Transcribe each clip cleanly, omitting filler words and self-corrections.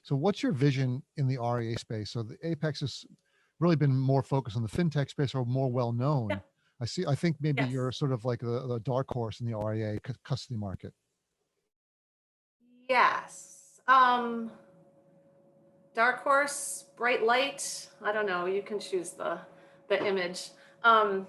So what's your vision in the RIA space? So the Apex has really been more focused on the fintech space, or more well-known. Yeah. I think maybe Yes. you're sort of like the dark horse in the RIA custody market. Yes. Dark horse, bright light. I don't know. You can choose the image. I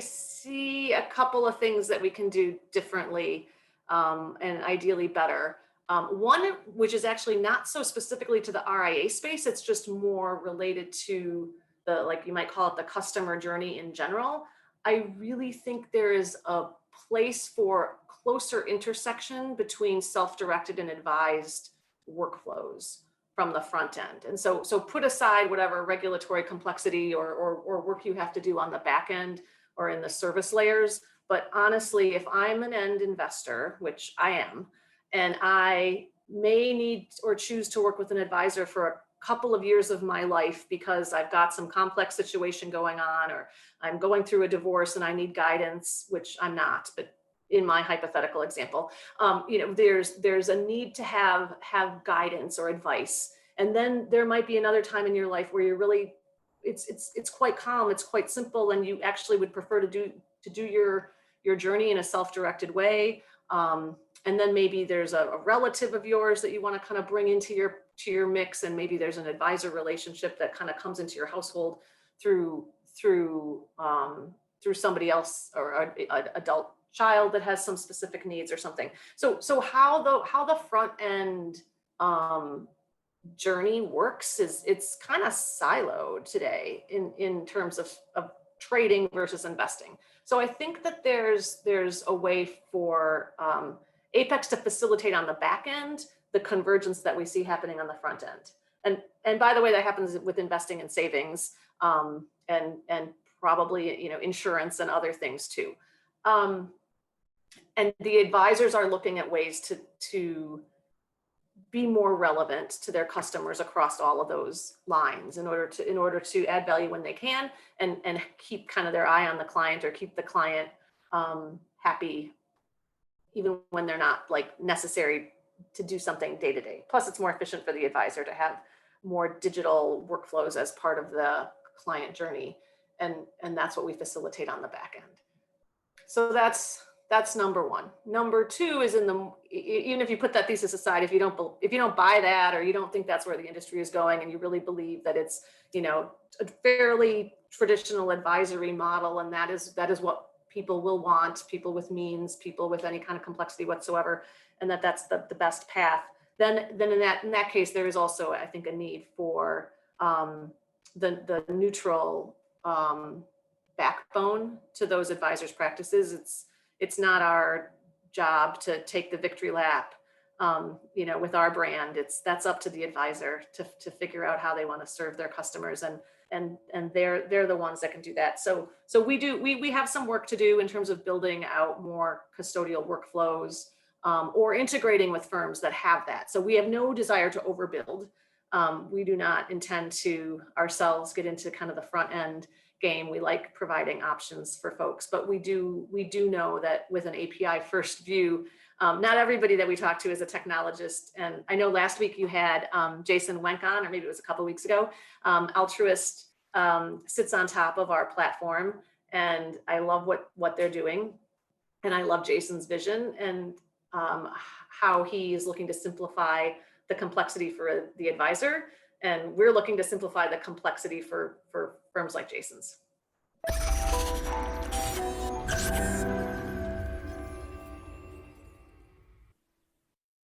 see a couple of things that we can do differently, and ideally better. One, which is actually not so specifically to the RIA space, it's just more related to the, like you might call it, the customer journey in general. I really think there is a place for closer intersection between self-directed and advised workflows from the front end. And so put aside whatever regulatory complexity or work you have to do on the back end or in the service layers. But honestly, if I'm an end investor, which I am, and I may need or choose to work with an advisor for a couple of years of my life because I've got some complex situation going on, or I'm going through a divorce and I need guidance, which I'm not, but in my hypothetical example, there's a need to have guidance or advice. And then there might be another time in your life where you're really, it's quite calm, it's quite simple, and you actually would prefer to do your journey in a self-directed way. And then maybe there's a relative of yours that you want to kind of bring into your mix, and maybe there's an advisor relationship that kind of comes into your household through somebody else, or an adult child that has some specific needs or something. So how the front end journey works is it's kind of siloed today in terms of trading versus investing. So I think that there's a way for Apex to facilitate on the back end the convergence that we see happening on the front end. And by the way, that happens with investing and savings, and probably insurance and other things too. And the advisors are looking at ways to be more relevant to their customers across all of those lines in order to add value when they can, and keep kind of their eye on the client, or keep the client happy even when they're not like necessary to do something day to day. Plus, it's more efficient for the advisor to have more digital workflows as part of the client journey, and that's what we facilitate on the back end. So that's number one. Number two is even if you put that thesis aside, if you don't buy that, or you don't think that's where the industry is going, and you really believe that it's a fairly traditional advisory model, and that is what people will want, people with means, people with any kind of complexity whatsoever, and that's the best path, then in that case, there is also, I think, a need for the neutral backbone to those advisors' practices. It's not our job to take the victory lap, with our brand. That's up to the advisor to figure out how they want to serve their customers, and they're the ones that can do that. So we have some work to do in terms of building out more custodial workflows, or integrating with firms that have that. So we have no desire to overbuild. We do not intend to ourselves get into kind of the front end game. We like providing options for folks, but we do know that with an API first view, not everybody that we talk to is a technologist. And I know last week you had Jason Wenk on, or maybe it was a couple of weeks ago. Altruist sits on top of our platform, and I love what they're doing. And I love Jason's vision, and how he is looking to simplify the complexity for the advisor. And we're looking to simplify the complexity for firms like Jason's.